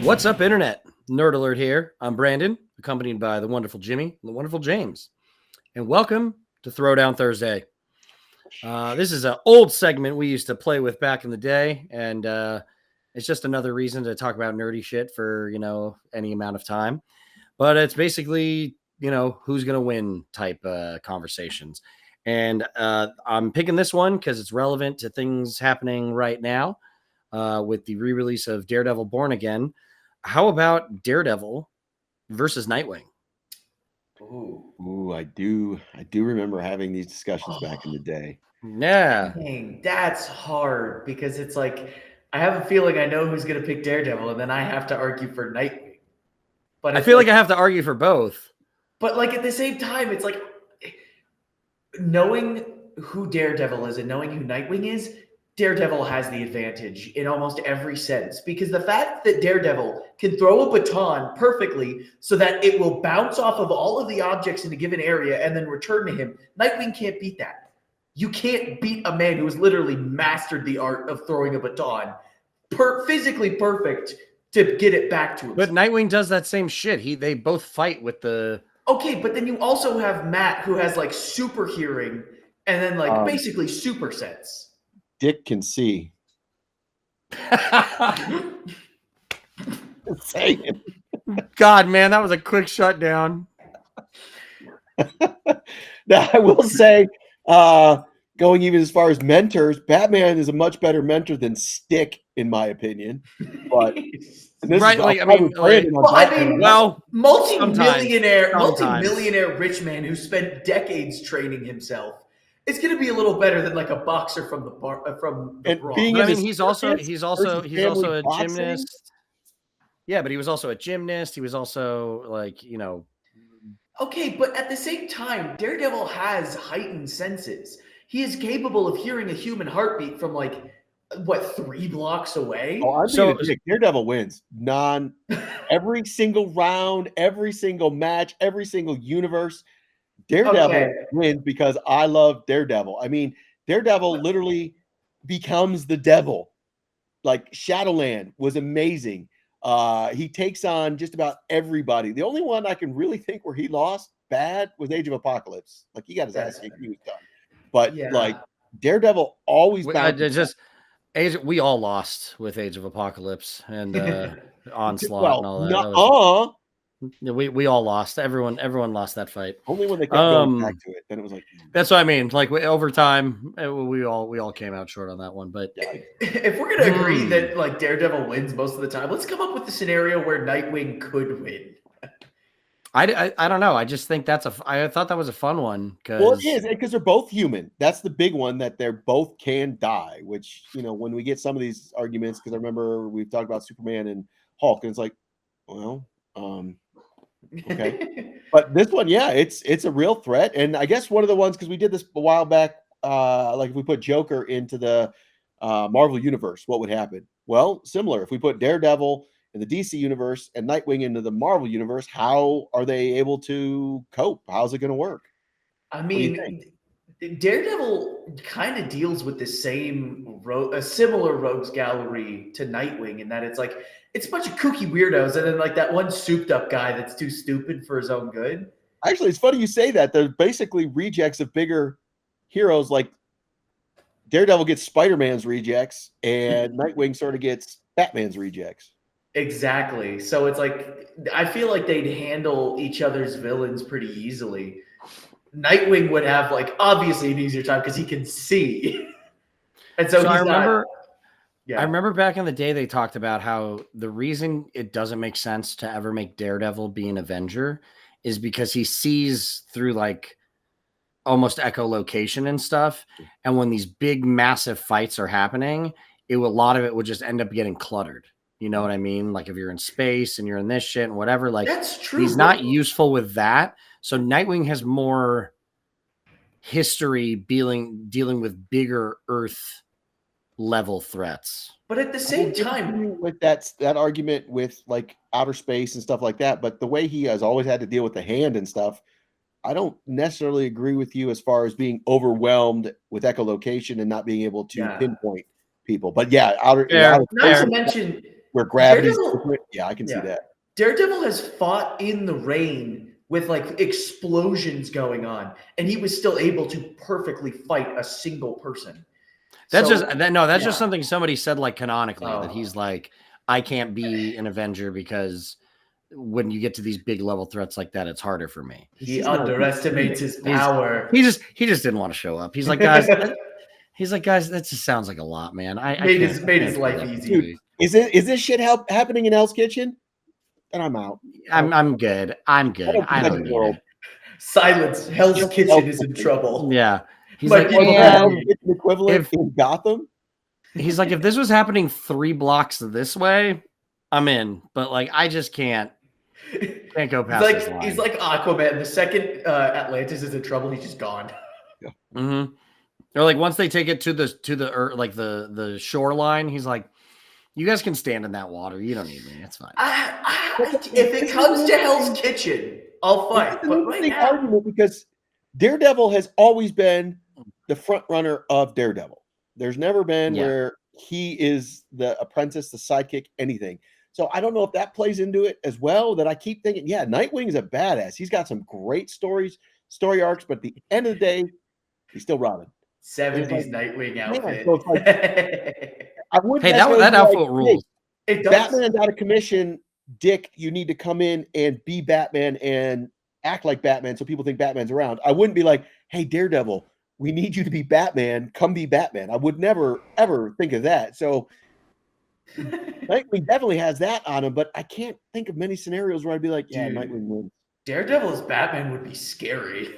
What's up, Internet? Nerd Alert here. I'm Brandon, accompanied by the wonderful Jimmy and the wonderful James. And welcome to Throwdown Thursday. This is an old segment we used to play with back in the day, and it's just another reason to talk about nerdy shit for, any amount of time. But it's basically, who's going to win type conversations. And I'm picking this one because it's relevant to things happening right now with the re-release of Daredevil Born Again. How about Daredevil versus Nightwing? Ooh, I do remember having these discussions back in the day. Yeah. Dang, that's hard because it's like I have a feeling I know who's going to pick Daredevil, and then I have to argue for Nightwing. But I feel like I have to argue for both. But like at the same time, it's like knowing who Daredevil is and knowing who Nightwing is, Daredevil has the advantage in almost every sense, because the fact that Daredevil can throw a baton perfectly so that it will bounce off of all of the objects in a given area and then return to him, Nightwing can't beat that. You can't beat a man who has literally mastered the art of throwing a baton, physically perfect to get it back to him. But Nightwing does that same shit. They both fight with the... Okay, but then you also have Matt, who has like super hearing and then like basically super sense. Dick can see. Saying. God, man, that was a quick shutdown. Now, I will say, going even as far as mentors, Batman is a much better mentor than Stick, in my opinion. But right, multi-millionaire rich man who spent decades training himself. It's going to be a little better than like a boxer from the bar. He's also a gymnast. Yeah, but he was also a gymnast. He was also Okay, but at the same time, Daredevil has heightened senses. He is capable of hearing a human heartbeat from 3 blocks away. Oh, Daredevil wins. Every single round, every single match, every single universe. Daredevil wins because I love Daredevil. I mean, Daredevil literally becomes the devil. Like Shadowland was amazing. He takes on just about everybody. The only one I can really think where he lost bad was Age of Apocalypse. Like he got his ass kicked, he was done. But like Daredevil always we all lost with Age of Apocalypse and Onslaught and all that. We all lost. Everyone lost that fight. Only when they kept going back to it, then it was like. That's what I mean. Like over time, we all came out short on that one. But if we're gonna agree that like Daredevil wins most of the time, let's come up with the scenario where Nightwing could win. I don't know. I just think I thought that was a fun one. Well, it is because they're both human. That's the big one, that they're both can die. Which when we get some of these arguments, because I remember we've talked about Superman and Hulk, and it's like, well. Okay, but this one, it's a real threat, and I guess one of the ones, because we did this a while back, like if we put Joker into the Marvel universe, what would happen? Well, similar. If we put Daredevil in the DC universe and Nightwing into the Marvel universe, how are they able to cope? How's it going to work? I mean, Daredevil kind of deals with the same a similar rogues gallery to Nightwing, in that it's like it's a bunch of kooky weirdos, and then like that one souped up guy that's too stupid for his own good. Actually, it's funny you say that. They're basically rejects of bigger heroes. Like Daredevil gets Spider-Man's rejects, and Nightwing sort of gets Batman's rejects. Exactly. So it's like I feel like they'd handle each other's villains pretty easily. Nightwing would have obviously an easier time because he can see, and so I remember back in the day they talked about how the reason it doesn't make sense to ever make Daredevil be an Avenger is because he sees through almost echolocation and stuff, and when these big massive fights are happening, a lot of it would just end up getting cluttered. You know what I mean? Like if you're in space and you're in this shit and whatever, that's true. He's not useful with that. So Nightwing has more history dealing with bigger Earth level threats. But at the same time, with that argument with outer space and stuff like that, but the way he has always had to deal with the hand and stuff, I don't necessarily agree with you as far as being overwhelmed with echolocation and not being able to pinpoint people. But not to mention where gravity's Daredevil- different. Yeah, I can see Yeah. that. Daredevil has fought in the rain with like explosions going on, and he was still able to perfectly fight a single person. That's So, just that's yeah. just something somebody said like canonically that Oh. he's like, I can't be an Avenger because when you get to these big level threats like that, it's harder for me. He underestimates his power. He just didn't want to show up. He's like, guys, that just sounds like a lot, man. I Made can't- his I can't do life that. easy. Dude, is this shit happening in Hell's Kitchen? Then I'm out. I'm good. I'm good. I don't need it. Silence. Hell's Kitchen is in trouble. Yeah. He's My like, people "Yeah." It's an equivalent in Gotham. He's like, if this was happening 3 blocks this way, I'm in. But like, I just can't go past this line. He's like Aquaman. The second Atlantis is in trouble, he's just gone. Mm-hmm. Or like once they take it to the like the shoreline, he's like, you guys can stand in that water. You don't need me. It's fine. If it comes to Hell's Kitchen, I'll fight. It's an But right interesting now, argument because Daredevil has always been the front runner of Daredevil. There's never been where he is the apprentice, the sidekick, anything. So I don't know if that plays into it as well. That I keep thinking, yeah, Nightwing is a badass. He's got some great story arcs, but at the end of the day, he's still Robin. 70s Nightwing outfit. So it's like, I wouldn't Hey, necessarily that be outfit like, rules. It does. Batman's out of commission. Dick, you need to come in and be Batman and act like Batman so people think Batman's around. I wouldn't be like, hey, Daredevil, we need you to be Batman. Come be Batman. I would never, ever think of that. So Nightwing definitely has that on him, but I can't think of many scenarios where I'd be like, yeah, Dude. Nightwing wins. Daredevil as Batman would be scary.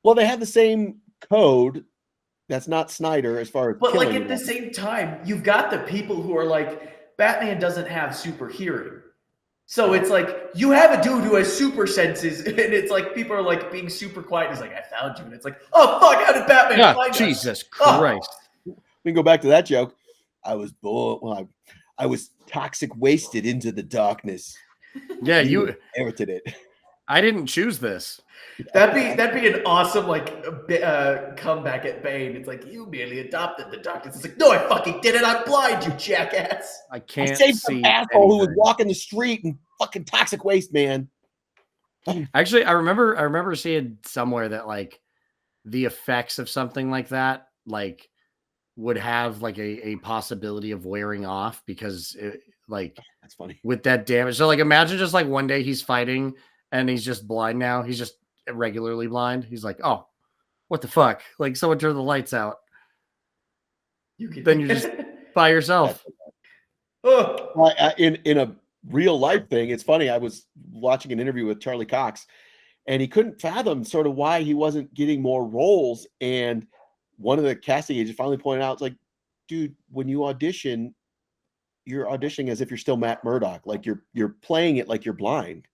Well, they have the same code. That's not Snyder as far as But like killing at the them. same time, you've got the people who are like, Batman doesn't have super hearing. So it's like you have a dude who has super senses, and it's like people are like being super quiet. He's like, I found you. And it's like, oh fuck, how did Batman find us? Jesus Oh. Christ. We can go back to that joke. I was born. Well, I was toxic wasted into the darkness. Yeah, you inherited it. I didn't choose this. That'd be an awesome like comeback at Bane. It's like you merely adopted the darkness. It's like, no, I fucking did it. I'm blind, you jackass. I can't I saved see some asshole who was anything. walking the street and fucking toxic waste, man. Actually, I remember seeing somewhere that like the effects of something like that like would have like a possibility of wearing off because it, like That's funny. with that damage. So like imagine just like one day he's fighting and he's just blind now. He's just regularly blind. He's like, oh, what the fuck? Like someone turned the lights out. Then you're just by yourself. Oh. In a real life thing, it's funny. I was watching an interview with Charlie Cox, and he couldn't fathom sort of why he wasn't getting more roles. And one of the casting agents finally pointed out, it's like, dude, when you audition, you're auditioning as if you're still Matt Murdock. Like you're playing it like you're blind,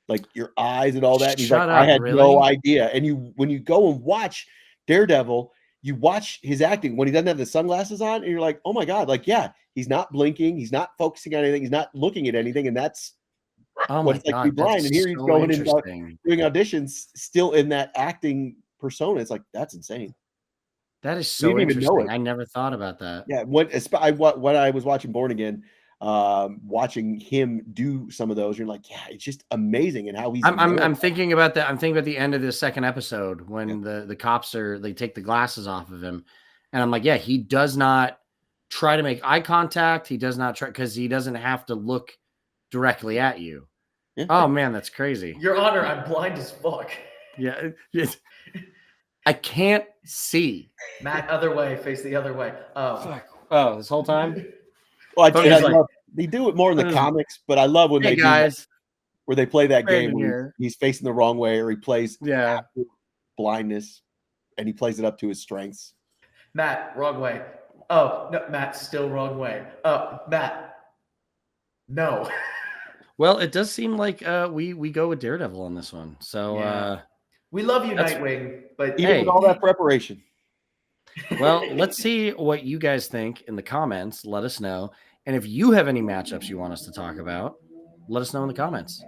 like your eyes and all that. And he's Shut like, I up, had really? no idea. And when you go and watch Daredevil, you watch his acting when he doesn't have the sunglasses on, and you're like, oh my God, like, yeah, he's not blinking, he's not focusing on anything, he's not looking at anything, and that's Oh what my it's like to god, be blind. that's And here he's so going and interesting. doing auditions still in that acting persona. It's like, that's insane. That is so didn't even know interesting. it. I never thought about that. Yeah, when I was watching Born Again, watching him do some of those, you're like, yeah, it's just amazing. And how he's I'm thinking about that. I'm thinking about the end of the second episode when the cops they take the glasses off of him, and I'm like, yeah, he does not try to make eye contact. He does not try because he doesn't have to look directly at you. Yeah. Oh man, that's crazy. Your Honor, I'm blind as fuck. Yeah, I can't see. Matt, other way, face the other way. Oh, Fuck. Oh, this whole time. Well, But he's like- they do it more in the What is- comics, but I love when Hey they do that, guys. where they play that Brandon game where here. he's facing the wrong way, or he plays Yeah. blindness and he plays it up to his strengths. Matt, wrong way. Oh, no, Matt, still wrong way. Oh, Matt, no. Well, it does seem like we go with Daredevil on this one. So Yeah. We love you, That's- Nightwing, but Even Hey. with all that preparation. well, let's see what you guys think in the comments. Let us know. And if you have any matchups you want us to talk about, let us know in the comments.